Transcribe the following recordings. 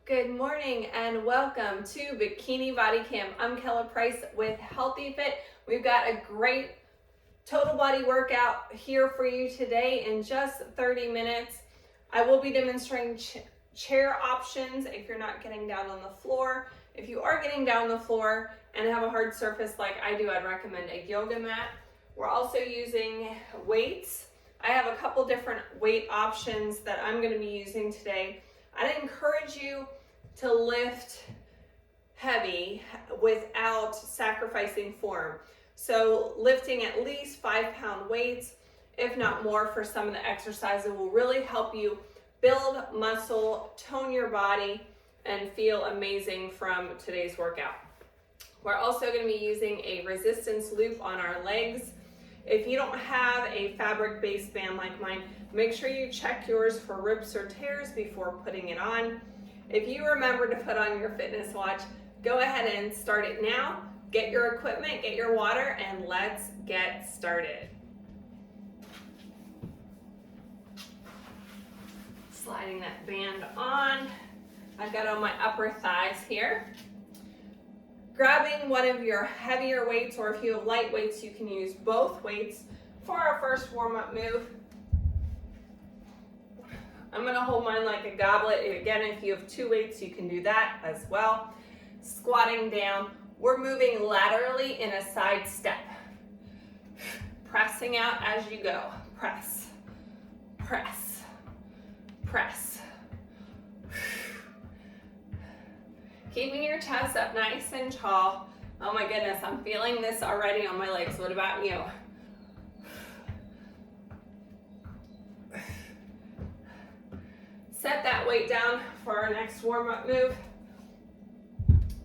Good morning and welcome to Bikini Body Camp. I'm Kella Price with Healthy Fit. We've got a great total body workout here for you today in just 30 minutes. I will be demonstrating chair options if you're not getting down on the floor. If you are getting down on the floor and have a hard surface like I do, I'd recommend a yoga mat. We're also using weights. I have a couple different weight options that I'm going to be using today. I'd encourage you to lift heavy without sacrificing form. So lifting at least 5-pound weights, if not more, for some of the exercises will really help you build muscle, tone your body, and feel amazing from today's workout. We're also going to be using a resistance loop on our legs. If you don't have a fabric-based band like mine, make sure you check yours for rips or tears before putting it on. If you remember to put on your fitness watch, go ahead and start it now. Get your equipment, get your water, and let's get started. Sliding that band on. I've got on my upper thighs here. Grabbing one of your heavier weights, or if you have light weights, you can use both weights for our first warm-up move. I'm going to hold mine like a goblet. Again, if you have two weights, you can do that as well. Squatting down, we're moving laterally in a side step. Pressing out as you go. Press, press, press. Keeping your chest up nice and tall. Oh my goodness, I'm feeling this already on my legs. What about you? Set that weight down for our next warm-up move.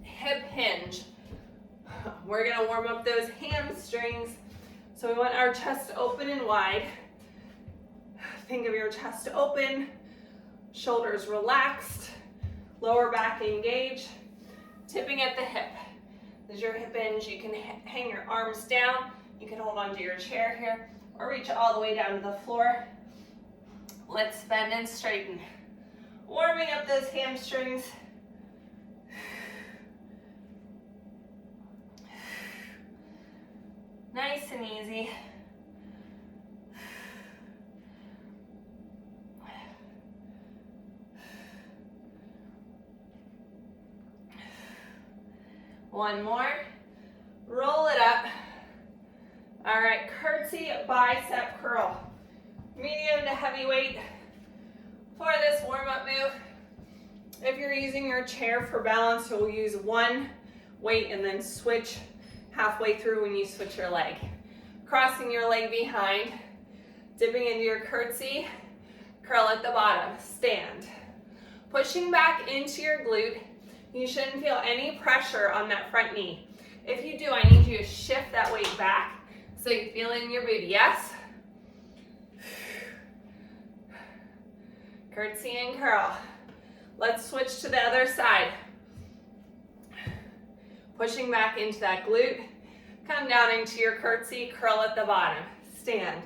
Hip hinge. We're gonna warm up those hamstrings. So we want our chest open and wide. Think of your chest open, shoulders relaxed, lower back engaged. Tipping at the hip. This is your hip hinge. You can hang your arms down. You can hold onto your chair here or reach all the way down to the floor. Let's bend and straighten. Warming up those hamstrings. Nice and easy. One more. Roll it up. All right, curtsy bicep curl. Medium to heavy weight for this warm-up move. If you're using your chair for balance, you'll use one weight and then switch halfway through when you switch your leg. Crossing your leg behind, dipping into your curtsy, curl at the bottom, stand. Pushing back into your glute. You shouldn't feel any pressure on that front knee. If you do, I need you to shift that weight back so you feel it in your booty. Yes? Curtsy and curl. Let's switch to the other side. Pushing back into that glute. Come down into your curtsy, curl at the bottom. Stand.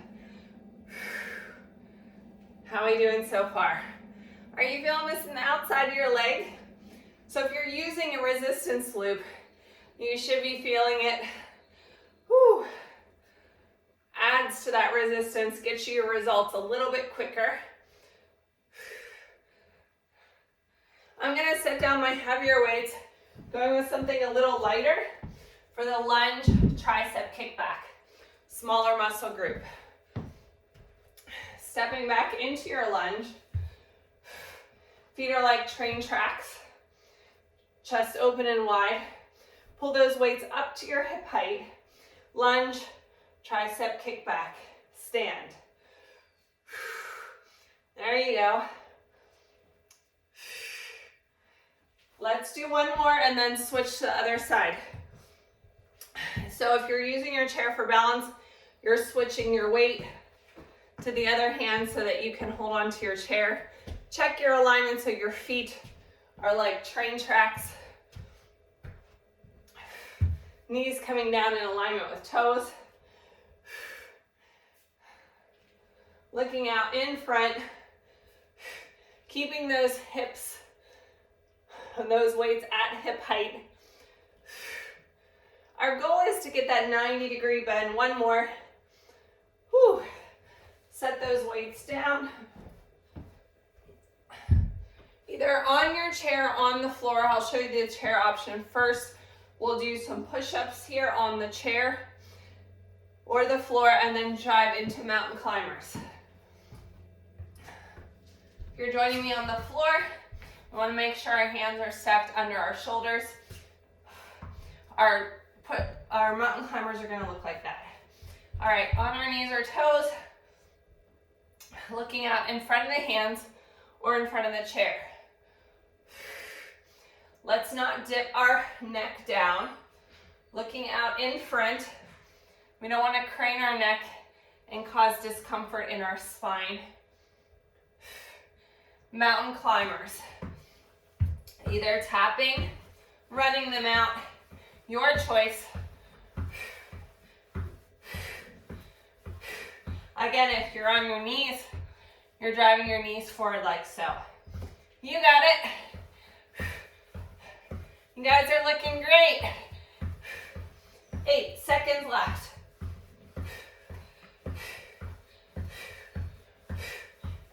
How are we doing so far? Are you feeling this in the outside of your leg? So if you're using a resistance loop, you should be feeling it. Whew. Adds to that resistance, gets you your results a little bit quicker. I'm gonna set down my heavier weights, going with something a little lighter for the lunge tricep kickback. Smaller muscle group. Stepping back into your lunge. Feet are like train tracks. Chest open and wide. Pull those weights up to your hip height. Lunge, tricep kickback. Stand. There you go. Let's do one more and then switch to the other side. So if you're using your chair for balance, you're switching your weight to the other hand so that you can hold on to your chair. Check your alignment so your feet are like train tracks. Knees coming down in alignment with toes. Looking out in front. Keeping those hips those weights at hip height. Our goal is to get that 90-degree bend. One more. Whew. Set those weights down. Either on your chair, on the floor. I'll show you the chair option first. We'll do some push-ups here on the chair or the floor, and then drive into mountain climbers. If you're joining me on the floor, we want to make sure our hands are stacked under our shoulders. Our mountain climbers are going to look like that. All right, on our knees or toes, looking out in front of the hands or in front of the chair. Let's not dip our neck down. Looking out in front. We don't want to crane our neck and cause discomfort in our spine. Mountain climbers. Either tapping, running them out, your choice. Again, if you're on your knees, you're driving your knees forward like so. You got it. You guys are looking great. 8 seconds left.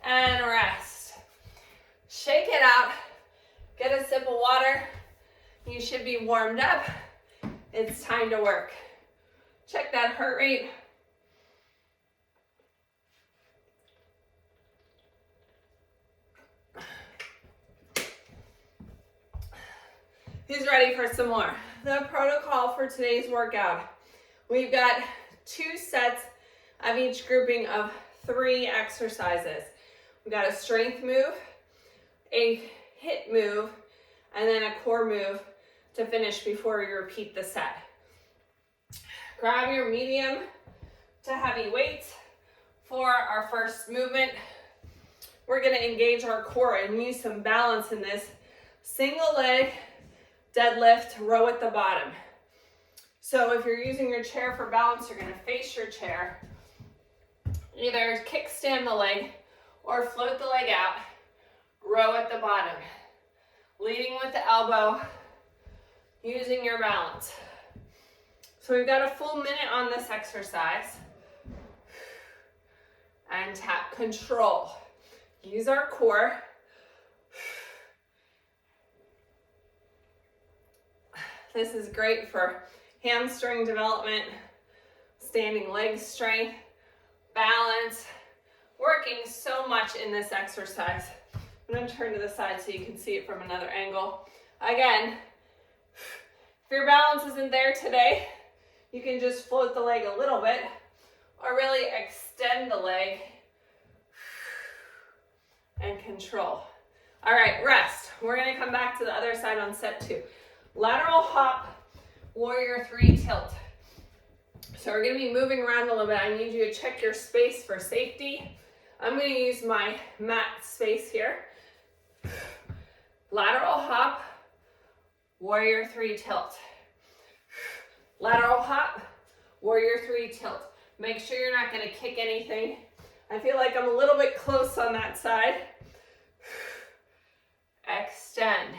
And rest. Shake it out. Get a sip of water. You should be warmed up. It's time to work. Check that heart rate. Who's ready for some more? The protocol for today's workout. We've got 2 sets of each grouping of 3 exercises. We've got a strength move, a hit move, and then a core move to finish before you repeat the set. Grab your medium to heavy weights for our first movement. We're going to engage our core and use some balance in this single leg deadlift row at the bottom. So if you're using your chair for balance, you're going to face your chair. Either kickstand the leg or float the leg out, row at the bottom. Leading with the elbow, using your balance. So we've got a full minute on this exercise. And tap control. Use our core. This is great for hamstring development, standing leg strength, balance, working so much in this exercise. I'm going to turn to the side so you can see it from another angle. Again, if your balance isn't there today, you can just float the leg a little bit or really extend the leg and control. All right, rest. We're going to come back to the other side on set 2. Lateral hop, warrior 3 tilt. So we're going to be moving around a little bit. I need you to check your space for safety. I'm going to use my mat space here. Lateral hop, warrior 3 tilt. Lateral hop, warrior 3 tilt. Make sure you're not going to kick anything. I feel like I'm a little bit close on that side. Extend.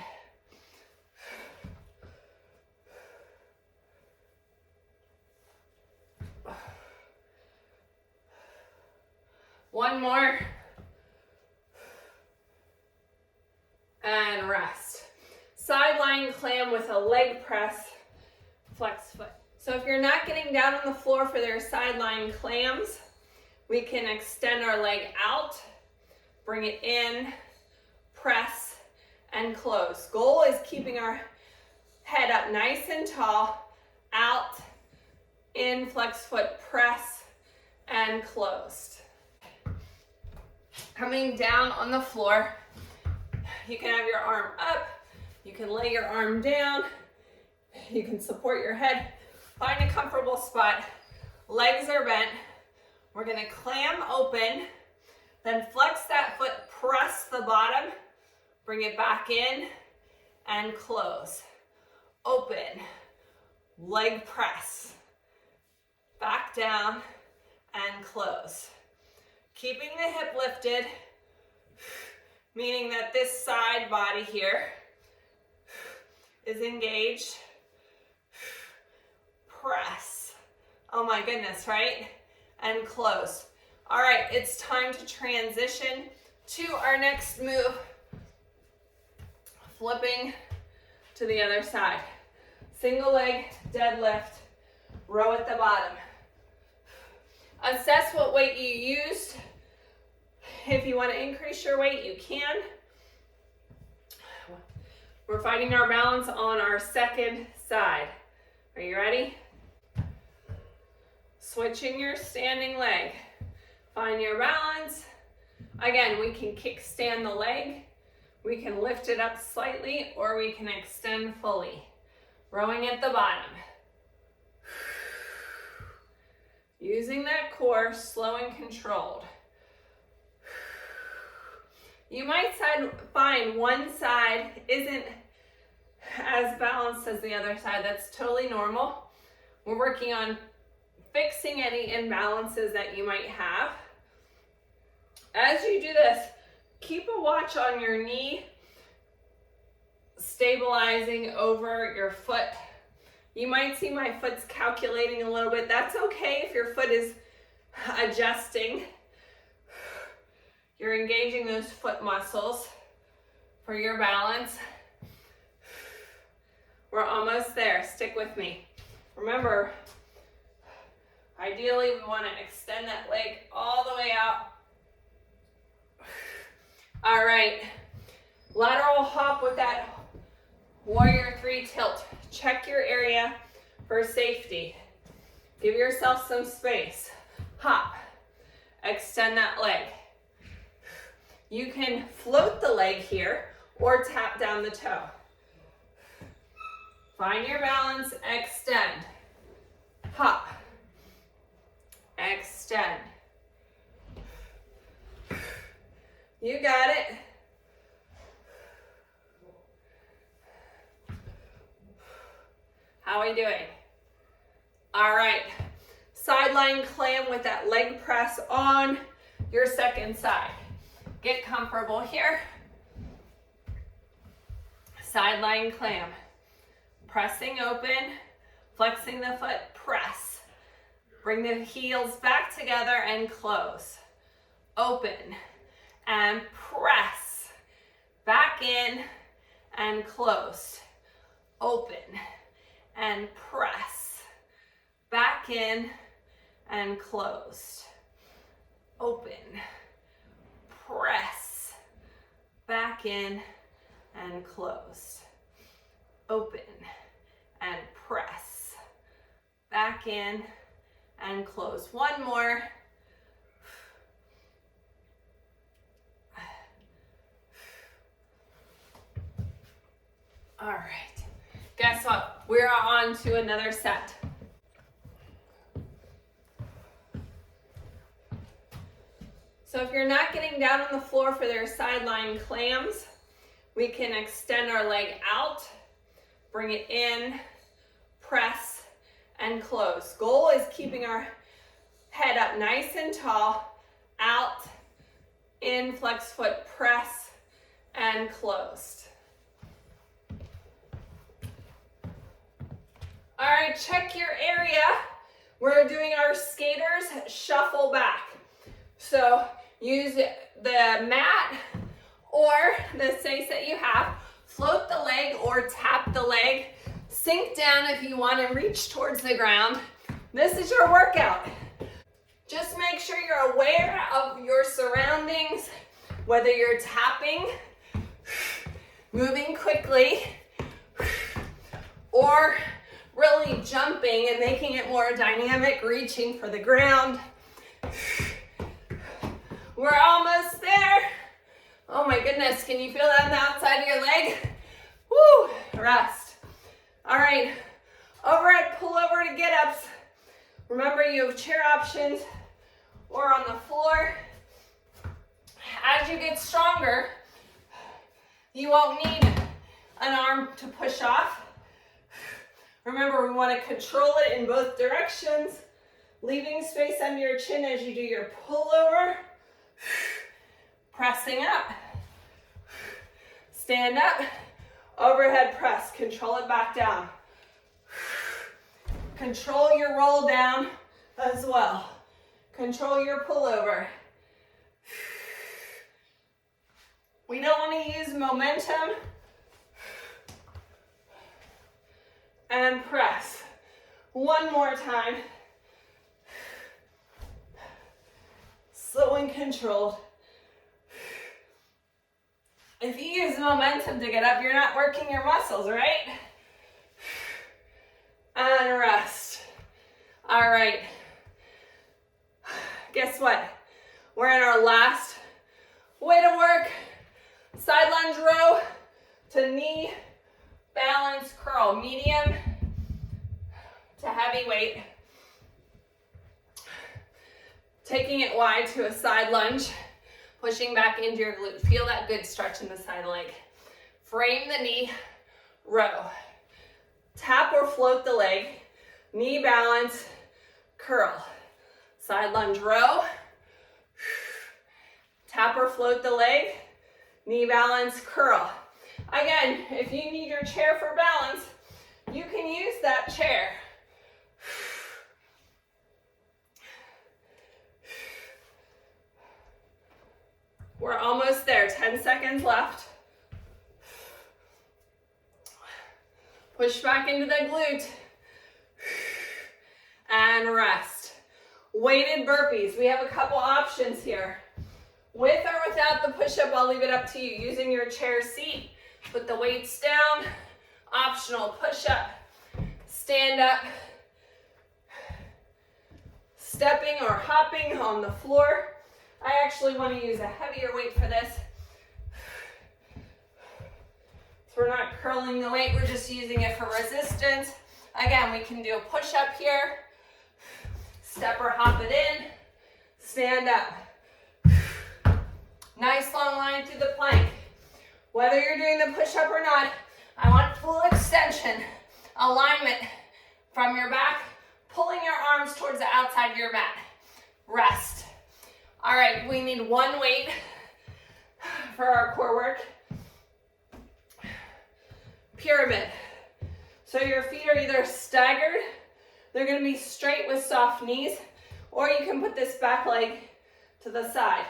One more. And rest. Sideline clam with a leg press, flex foot. So if you're not getting down on the floor for their sideline clams, we can extend our leg out, bring it in, press, and close. Goal is keeping our head up nice and tall, out, in, flex foot, press, and closed. Coming down on the floor, you can have your arm up, you can lay your arm down, you can support your head, find a comfortable spot, legs are bent. We're gonna clam open, then flex that foot, press the bottom, bring it back in, and close. Open, leg press, back down, and close. Keeping the hip lifted, meaning that this side body here is engaged. Press. Oh my goodness, right? And close. All right, it's time to transition to our next move. Flipping to the other side. Single leg deadlift, row at the bottom. Assess what weight you used. If you want to increase your weight, you can. We're finding our balance on our second side. Are you ready? Switching your standing leg. Find your balance. Again, we can kickstand the leg. We can lift it up slightly, or we can extend fully. Rowing at the bottom. Using that core, slow and controlled. You might find one side isn't as balanced as the other side. That's totally normal. We're working on fixing any imbalances that you might have. As you do this, keep a watch on your knee, stabilizing over your foot. You might see my foot's calculating a little bit. That's okay if your foot is adjusting. You're engaging those foot muscles for your balance. We're almost there. Stick with me. Remember, ideally we want to extend that leg all the way out. All right, lateral hop with that warrior 3 tilt. Check your area for safety. Give yourself some space. Hop, extend that leg. You can float the leg here or tap down the toe. Find your balance, extend. Hop, extend. You got it. How are we doing? All right. Sideline clam with that leg press on your second side. Get comfortable here. Sideline clam. Pressing open, flexing the foot, press. Bring the heels back together and close. Open and press. Back in and close. Open and press. Back in and closed. Open, press. Back in and closed. Open and press. Back in and close. One more. All right. Guess what? We're on to another set. So if you're not getting down on the floor for their sideline clams, we can extend our leg out, bring it in, press, and close. Goal is keeping our head up nice and tall, out, in, flex foot, press, and closed. All right, check your area. We're doing our skaters shuffle back. So use the mat or the space that you have. Float the leg or tap the leg. Sink down if you want to reach towards the ground. This is your workout. Just make sure you're aware of your surroundings, whether you're tapping, moving quickly, or really jumping and making it more dynamic, reaching for the ground. We're almost there. Oh my goodness, can you feel that on the outside of your leg? Woo, rest. All right, overhead pull over to get ups. Remember, you have chair options or on the floor. As you get stronger, you won't need an arm to push off. Remember, we want to control it in both directions, leaving space under your chin as you do your pullover. Pressing up. Stand up, Overhead press, control it back down. Control your roll down as well. Control your pullover. We don't want to use momentum. And press. One more time. Slow and controlled. If you use momentum to get up, you're not working your muscles, right? And rest. All right. Guess what? We're in our last way to work. Side lunge row to knee balance curl. Medium to heavy weight. Taking it wide to a side lunge. Pushing back into your glute. Feel that good stretch in the side leg. Frame the knee, row. Tap or float the leg. Knee balance, curl. Side lunge row. Tap or float the leg. Knee balance, curl. Again, if you need your chair for balance, you can use that chair. We're almost there, 10 seconds left. Push back into the glute. And rest. Weighted burpees. We have a couple options here. With or without the push-up, I'll leave it up to you. Using your chair seat, put the weights down. Optional push-up. Stand up. Stepping or hopping on the floor. I actually want to use a heavier weight for this. So we're not curling the weight, we're just using it for resistance. Again, we can do a push-up here. Step or hop it in. Stand up. Nice long line through the plank. Whether you're doing the push-up or not, I want full extension, alignment from your back, pulling your arms towards the outside of your mat. Rest. All right, we need one weight for our core work. Pyramid. So your feet are either staggered, they're gonna be straight with soft knees, or you can put this back leg to the side.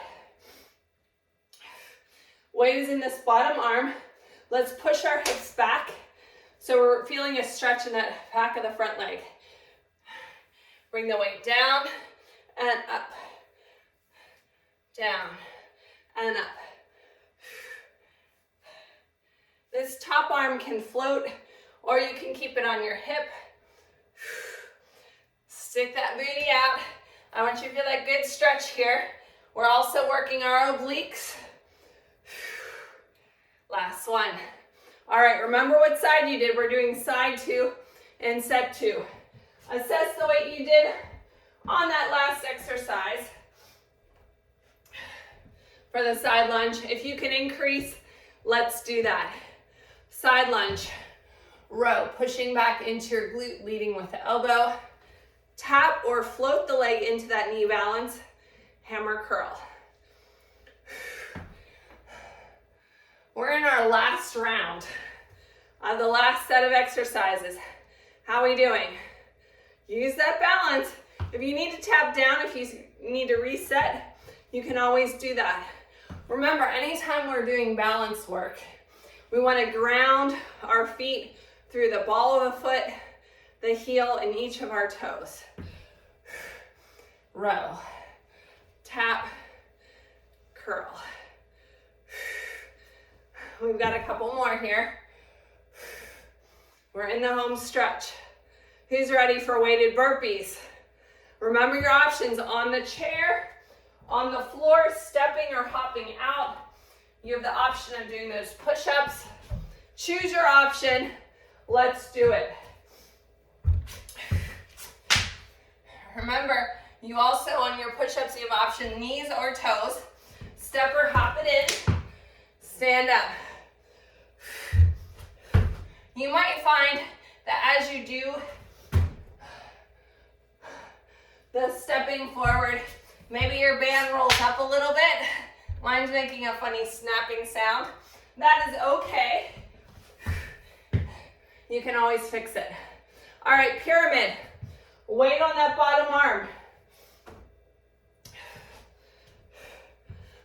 Weight is in this bottom arm. Let's push our hips back so we're feeling a stretch in that back of the front leg. Bring the weight down and up. Down and up. This top arm can float, or you can keep it on your hip. Stick that booty out. I want you to feel that good stretch here. We're also working our obliques. Last one. All right, remember what side you did. We're doing side 2 and set 2. Assess the weight you did on that last exercise. For the side lunge, if you can increase, let's do that. Side lunge, row, pushing back into your glute, leading with the elbow. Tap or float the leg into that knee balance. Hammer curl. We're in our last round of the last set of exercises. How are we doing? Use that balance. If you need to tap down, if you need to reset, you can always do that. Remember, anytime we're doing balance work, we want to ground our feet through the ball of the foot, the heel, and each of our toes. Row, tap, curl. We've got a couple more here. We're in the home stretch. Who's ready for weighted burpees? Remember your options: on the chair, on the floor, stepping or hopping out. You have the option of doing those push-ups. Choose your option. Let's do it. Remember, you also, on your push-ups, you have option knees or toes. Step or hop it in. Stand up. You might find that as you do the stepping forward, maybe your band rolls up a little bit. Mine's making a funny snapping sound. That is okay. You can always fix it. All right, pyramid. Weight on that bottom arm.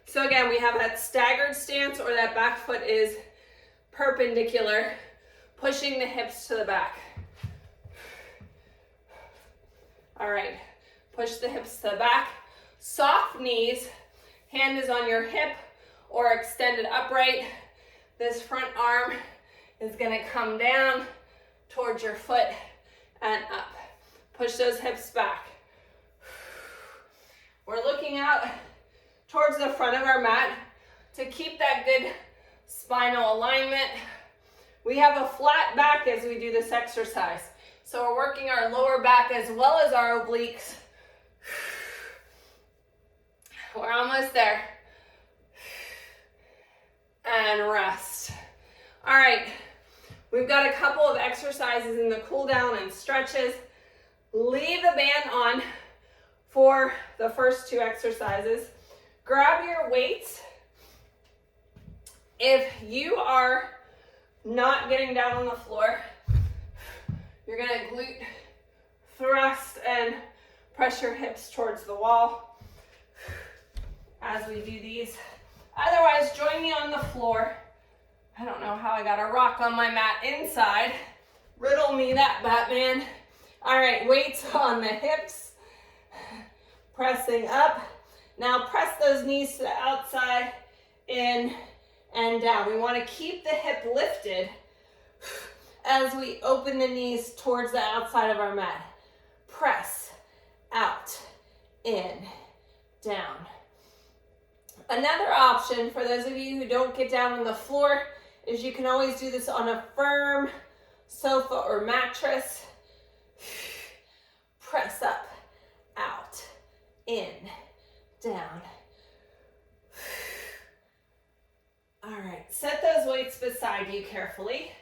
So again, we have that staggered stance, or that back foot is perpendicular, pushing the hips to the back. All right, push the hips to the back. Soft knees, hand is on your hip or extended upright. This front arm is gonna come down towards your foot and up. Push those hips back. We're looking out towards the front of our mat to keep that good spinal alignment. We have a flat back as we do this exercise. So we're working our lower back as well as our obliques. We're almost there. And rest. All right, we've got a couple of exercises in the cool down and stretches. Leave the band on for the first two exercises. Grab your weights. If you are not getting down on the floor, you're gonna glute thrust and press your hips towards the wall as we do these. Otherwise, join me on the floor. I don't know how I got a rock on my mat inside. Riddle me that, Batman. All right, weights on the hips, pressing up. Now press those knees to the outside, in and down. We want to keep the hip lifted as we open the knees towards the outside of our mat. Press, out, in, down. Another option for those of you who don't get down on the floor is you can always do this on a firm sofa or mattress. Press up, out, in, down. All right, set those weights beside you carefully.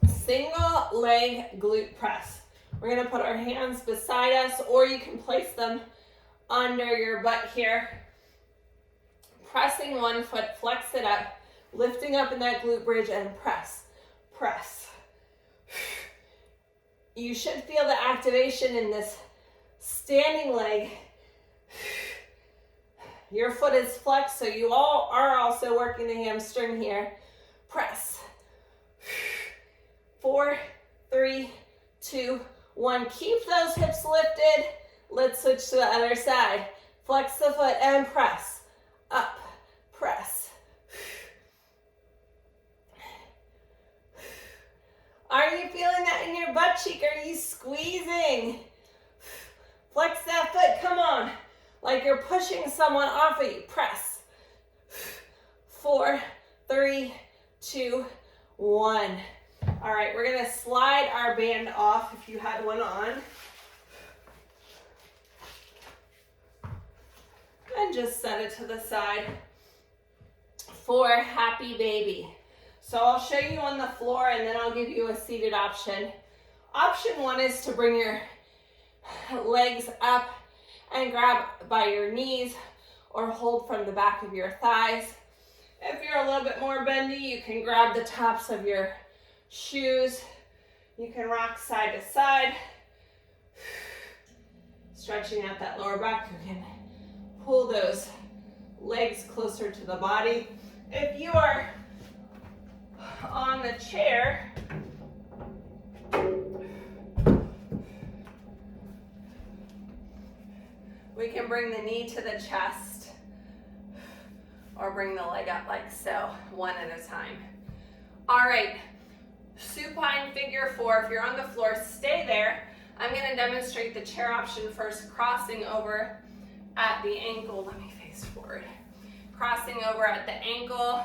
Single leg glute press. We're gonna put our hands beside us, or you can place them under your butt here. Pressing one foot, flex it up, lifting up in that glute bridge and press, press. You should feel the activation in this standing leg. Your foot is flexed, so you all are also working the hamstring here. Press. 4, 3, 2, 1. Keep those hips lifted. Let's switch to the other side. Flex the foot and press. Up, press. Are you feeling that in your butt cheek? Are you squeezing? Flex that foot, come on. Like you're pushing someone off of you. Press. 4, 3, 2, 1. All right, we're gonna slide our band off if you had one on. And just set it to the side for happy baby. So I'll show you on the floor and then I'll give you a seated option. Option 1 is to bring your legs up and grab by your knees or hold from the back of your thighs. If you're a little bit more bendy, you can grab the tops of your shoes. You can rock side to side, stretching out that lower back. You can pull those legs closer to the body. If you are on the chair, we can bring the knee to the chest or bring the leg up like so, one at a time. All right, supine figure 4. If you're on the floor, stay there. I'm gonna demonstrate the chair option first, crossing over at the ankle. Let me face forward. Crossing over at the ankle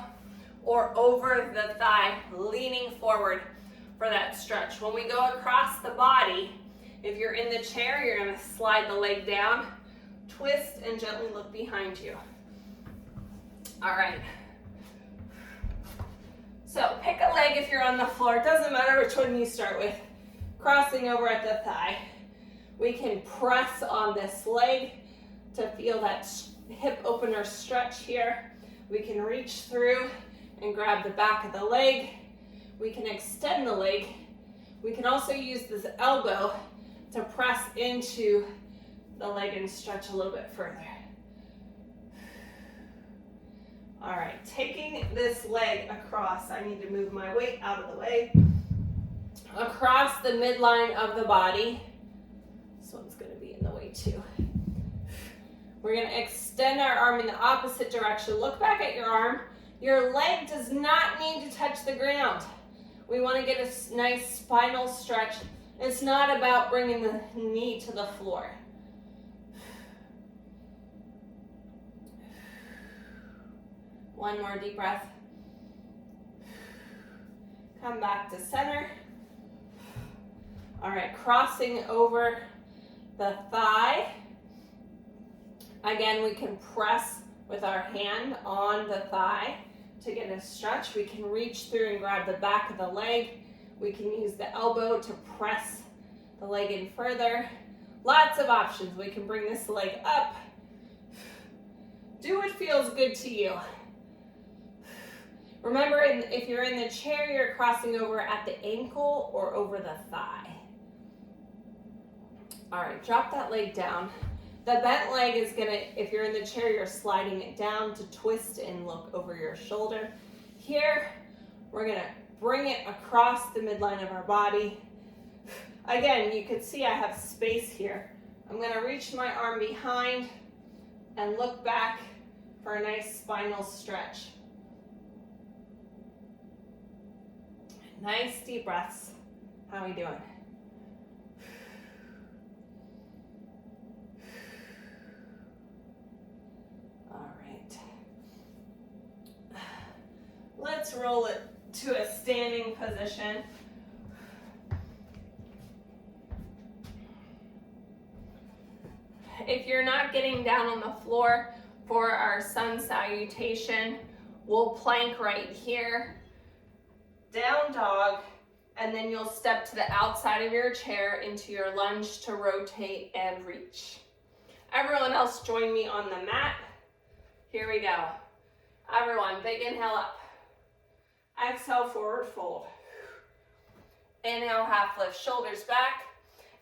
or over the thigh, leaning forward for that stretch. When we go across the body, if you're in the chair, you're gonna slide the leg down, twist, and gently look behind you. All right. So pick a leg if you're on the floor. It doesn't matter which one you start with. Crossing over at the thigh. We can press on this leg to feel that hip opener stretch here. We can reach through and grab the back of the leg. We can extend the leg. We can also use this elbow to press into the leg and stretch a little bit further. All right, taking this leg across, I need to move my weight out of the way, across the midline of the body. This one's gonna be in the way too. We're gonna extend our arm in the opposite direction. Look back at your arm. Your leg does not need to touch the ground. We wanna get a nice spinal stretch. It's not about bringing the knee to the floor. One more deep breath. Come back to center. All right, crossing over the thigh. Again, we can press with our hand on the thigh to get a stretch. We can reach through and grab the back of the leg. We can use the elbow to press the leg in further. Lots of options. We can bring this leg up. Do what feels good to you. Remember, if you're in the chair, you're crossing over at the ankle or over the thigh. All right, drop that leg down. The bent leg is gonna, if you're in the chair, you're sliding it down to twist and look over your shoulder. Here, we're gonna bring it across the midline of our body. Again, you can see I have space here. I'm gonna reach my arm behind and look back for a nice spinal stretch. Nice deep breaths. How are we doing? All right. Let's roll it to a standing position. If you're not getting down on the floor for our sun salutation, we'll plank right here. Down dog, and then you'll step to the outside of your chair into your lunge to rotate and reach. Everyone else join me on the mat. Here we go. Everyone, big inhale up. Exhale, forward fold. Inhale, half lift, shoulders back.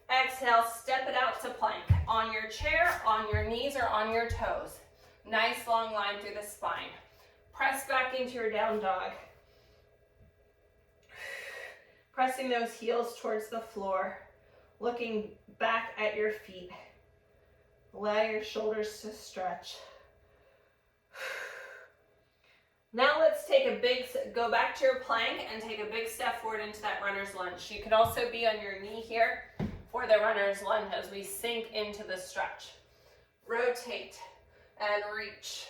Exhale, step it out to plank. On your chair, on your knees, or on your toes. Nice long line through the spine. Press back into your down dog. Pressing those heels towards the floor, looking back at your feet. Allow your shoulders to stretch. Now let's take go back to your plank and take a big step forward into that runner's lunge. You could also be on your knee here for the runner's lunge as we sink into the stretch. Rotate and reach.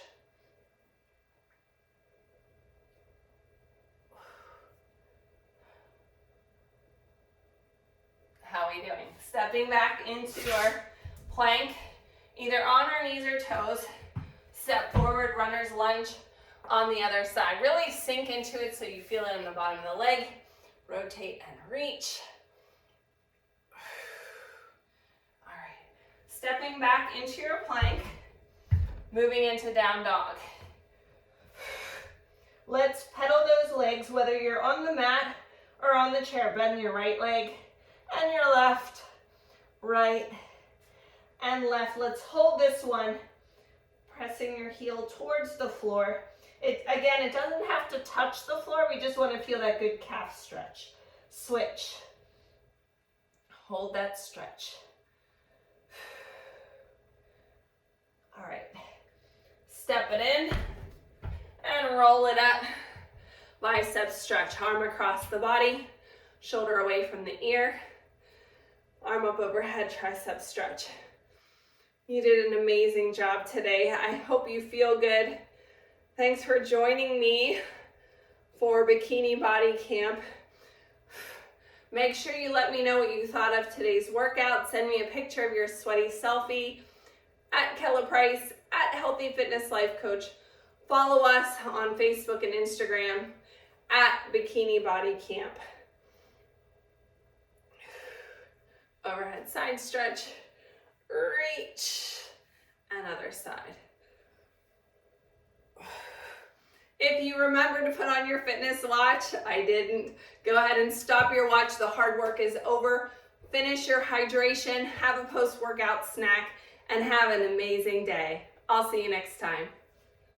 How are we doing? Stepping back into our plank, either on our knees or toes. Step forward, runner's lunge on the other side. Really sink into it so you feel it in the bottom of the leg. Rotate and reach. All right. Stepping back into your plank, moving into down dog. Let's pedal those legs, whether you're on the mat or on the chair. Bend your right leg and your left, right, and left. Let's hold this one, pressing your heel towards the floor. Again, it doesn't have to touch the floor. We just want to feel that good calf stretch. Switch. Hold that stretch. All right. Step it in and roll it up. Bicep stretch. Arm across the body, shoulder away from the ear. Arm up overhead, tricep stretch. You did an amazing job today. I hope you feel good. Thanks for joining me for Bikini Body Camp. Make sure you let me know what you thought of today's workout. Send me a picture of your sweaty selfie at Kella Price, at Healthy Fitness Life Coach. Follow us on Facebook and Instagram at Bikini Body Camp. Overhead side stretch, reach, and other side. If you remember to put on your fitness watch, I didn't, go ahead and stop your watch. The hard work is over. Finish your hydration, have a post-workout snack, and have an amazing day. I'll see you next time.